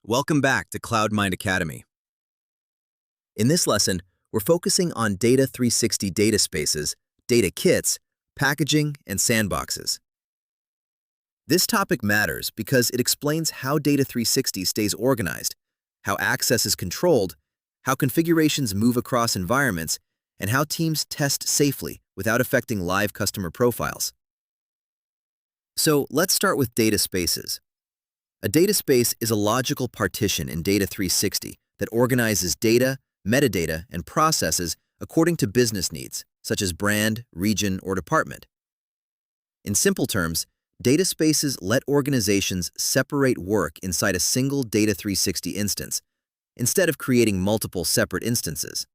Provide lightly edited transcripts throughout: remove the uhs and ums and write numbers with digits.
Welcome back to CloudMind Academy. In this lesson, we're focusing on Data 360 data spaces, data kits, packaging, and sandboxes. This topic matters because it explains how Data 360 stays organized, how access is controlled, how configurations move across environments, and how teams test safely without affecting live customer profiles. So let's start with data spaces. A data space is a logical partition in Data 360 that organizes data, metadata, and processes according to business needs, such as brand, region, or department. In simple terms, data spaces let organizations separate work inside a single Data 360 instance, instead of creating multiple separate instances.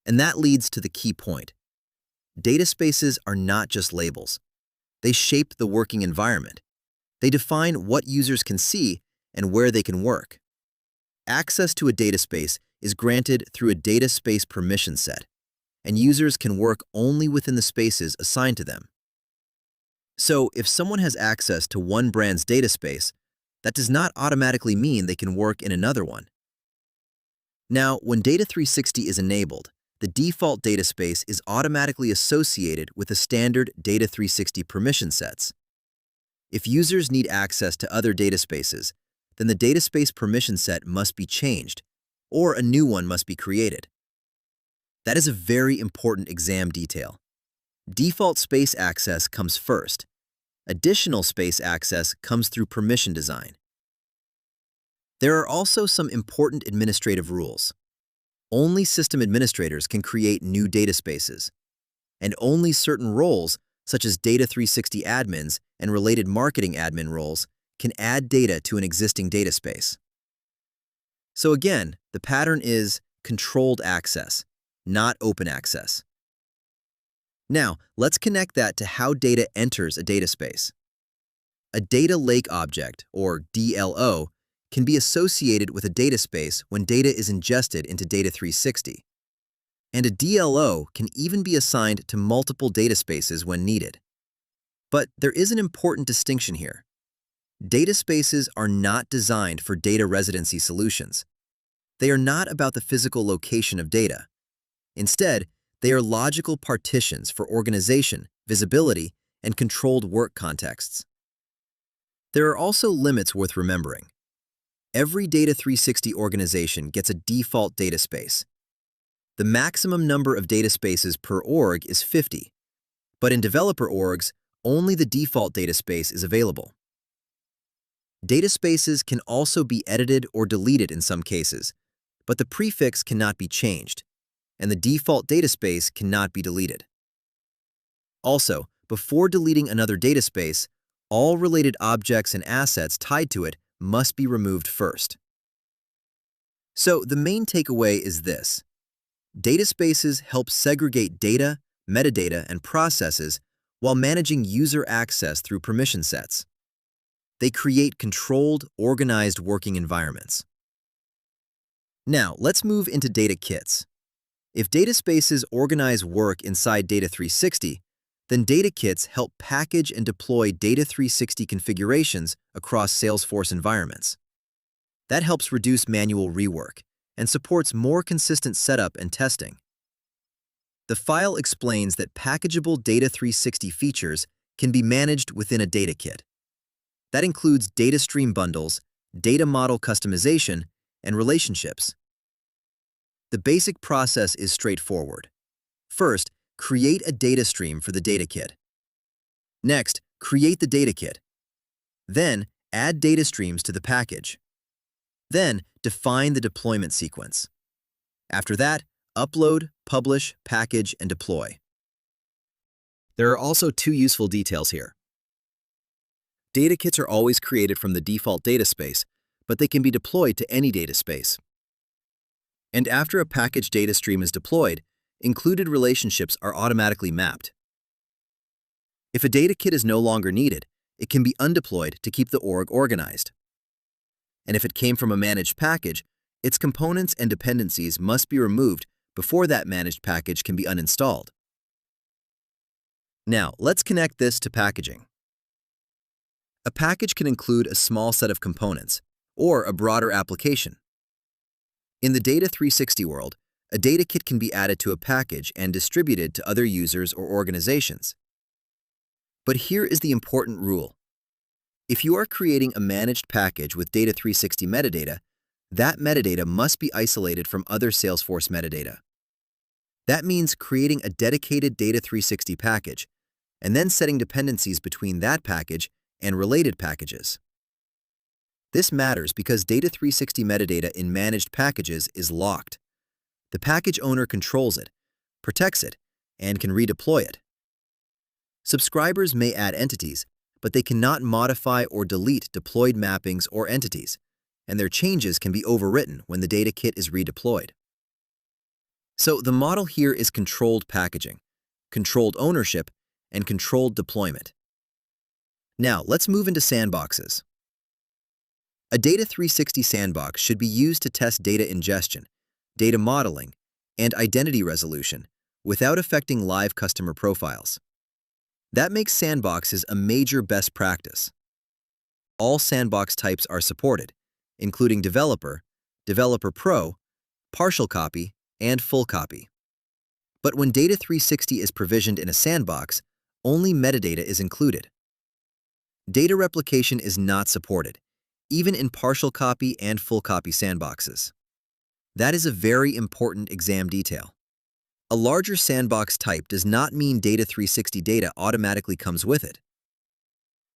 And that leads to the key point. Data spaces are not just labels. They shape the working environment. They define what users can see and where they can work. Access to a data space is granted through a data space permission set, and users can work only within the spaces assigned to them. So, if someone has access to one brand's data space, that does not automatically mean they can work in another one. Now, when Data 360 is enabled, the default data space is automatically associated with the standard Data 360 permission sets. If users need access to other data spaces, then the data space permission set must be changed, or a new one must be created. That is a very important exam detail. Default space access comes first. Additional space access comes through permission design. There are also some important administrative rules. Only system administrators can create new data spaces, and only certain roles, such as Data 360 admins and related marketing admin roles, can add data to an existing data space. So again, the pattern is controlled access, not open access. Now, let's connect that to how data enters a data space. A data lake object, or DLO, can be associated with a data space when data is ingested into Data 360. And a DLO can even be assigned to multiple data spaces when needed. But there is an important distinction here. Data spaces are not designed for data residency solutions. They are not about the physical location of data. Instead, they are logical partitions for organization, visibility, and controlled work contexts. There are also limits worth remembering. Every Data 360 organization gets a default data space. The maximum number of data spaces per org is 50, but in developer orgs, only the default data space is available. Data spaces can also be edited or deleted in some cases, but the prefix cannot be changed, and the default data space cannot be deleted. Also, before deleting another data space, all related objects and assets tied to it must be removed first. So the main takeaway is this. Data spaces help segregate data, metadata, and processes while managing user access through permission sets. They create controlled, organized working environments. Now, let's move into data kits. If data spaces organize work inside Data 360, then data kits help package and deploy Data 360 configurations across Salesforce environments. That helps reduce manual rework and supports more consistent setup and testing. The file explains that packageable Data 360 features can be managed within a data kit. That includes data stream bundles, data model customization, and relationships. The basic process is straightforward. First, create a data stream for the data kit. Next, create the data kit. Then, add data streams to the package. Then, define the deployment sequence. After that, upload, publish, package, and deploy. There are also two useful details here. Data kits are always created from the default data space, but they can be deployed to any data space. And after a package data stream is deployed, included relationships are automatically mapped. If a data kit is no longer needed, it can be undeployed to keep the org organized. And if it came from a managed package, its components and dependencies must be removed before that managed package can be uninstalled. Now, let's connect this to packaging. A package can include a small set of components, or a broader application. In the Data 360 world, a data kit can be added to a package and distributed to other users or organizations. But here is the important rule. If you are creating a managed package with Data 360 metadata, that metadata must be isolated from other Salesforce metadata. That means creating a dedicated Data 360 package, and then setting dependencies between that package and related packages. This matters because Data 360 metadata in managed packages is locked. The package owner controls it, protects it, and can redeploy it. Subscribers may add entities, but they cannot modify or delete deployed mappings or entities, and their changes can be overwritten when the data kit is redeployed. So the model here is controlled packaging, controlled ownership, and controlled deployment. Now, let's move into sandboxes. A Data 360 sandbox should be used to test data ingestion, data modeling, and identity resolution without affecting live customer profiles. That makes sandboxes a major best practice. All sandbox types are supported, including Developer, Developer Pro, Partial Copy, and Full Copy. But when Data 360 is provisioned in a sandbox, only metadata is included. Data replication is not supported, even in Partial Copy and Full Copy sandboxes. That is a very important exam detail. A larger sandbox type does not mean Data 360 data automatically comes with it.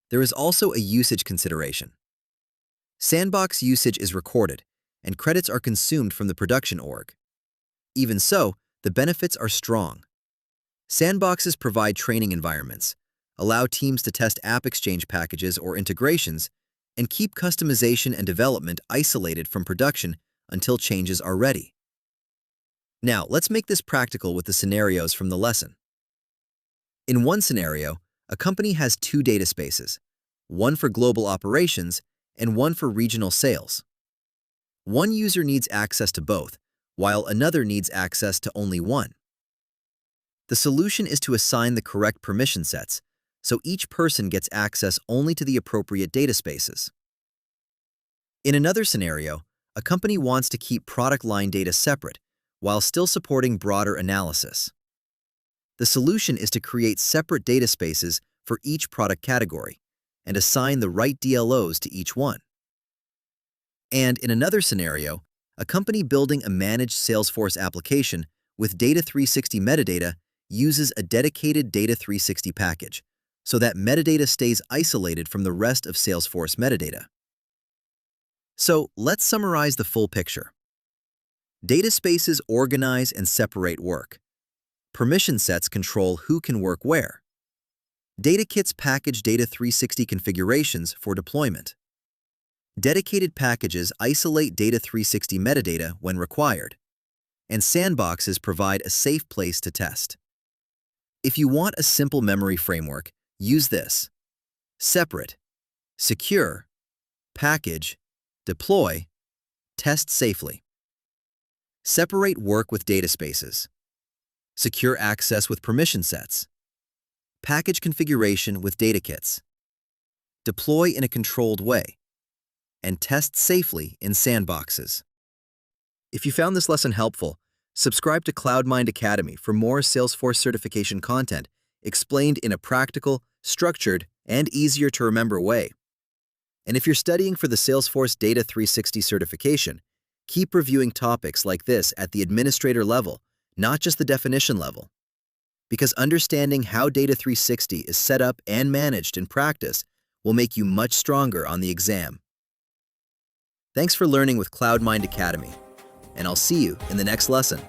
There is also a usage consideration. Sandbox usage is recorded, and credits are consumed from the production org. Even so, the benefits are strong. Sandboxes provide training environments, allow teams to test App Exchange packages or integrations, and keep customization and development isolated from production until changes are ready. Now, let's make this practical with the scenarios from the lesson. In one scenario, a company has two data spaces, one for global operations and one for regional sales. One user needs access to both, while another needs access to only one. The solution is to assign the correct permission sets, so each person gets access only to the appropriate data spaces. In another scenario, a company wants to keep product line data separate while still supporting broader analysis. The solution is to create separate data spaces for each product category and assign the right DLOs to each one. And in another scenario, a company building a managed Salesforce application with Data 360 metadata uses a dedicated Data 360 package so that metadata stays isolated from the rest of Salesforce metadata. So let's summarize the full picture. Data spaces organize and separate work. Permission sets control who can work where. Data kits package Data 360 configurations for deployment. Dedicated packages isolate Data 360 metadata when required. And sandboxes provide a safe place to test. If you want a simple memory framework, use this: separate, secure, package, deploy, test safely. Separate work with data spaces. Secure access with permission sets. Package configuration with data kits. Deploy in a controlled way. And test safely in sandboxes. If you found this lesson helpful, subscribe to CloudMind Academy for more Salesforce certification content explained in a practical, structured, and easier-to-remember way. And if you're studying for the Salesforce Data 360 certification, keep reviewing topics like this at the administrator level, not just the definition level. Because understanding how Data 360 is set up and managed in practice will make you much stronger on the exam. Thanks for learning with CloudMind Academy, and I'll see you in the next lesson.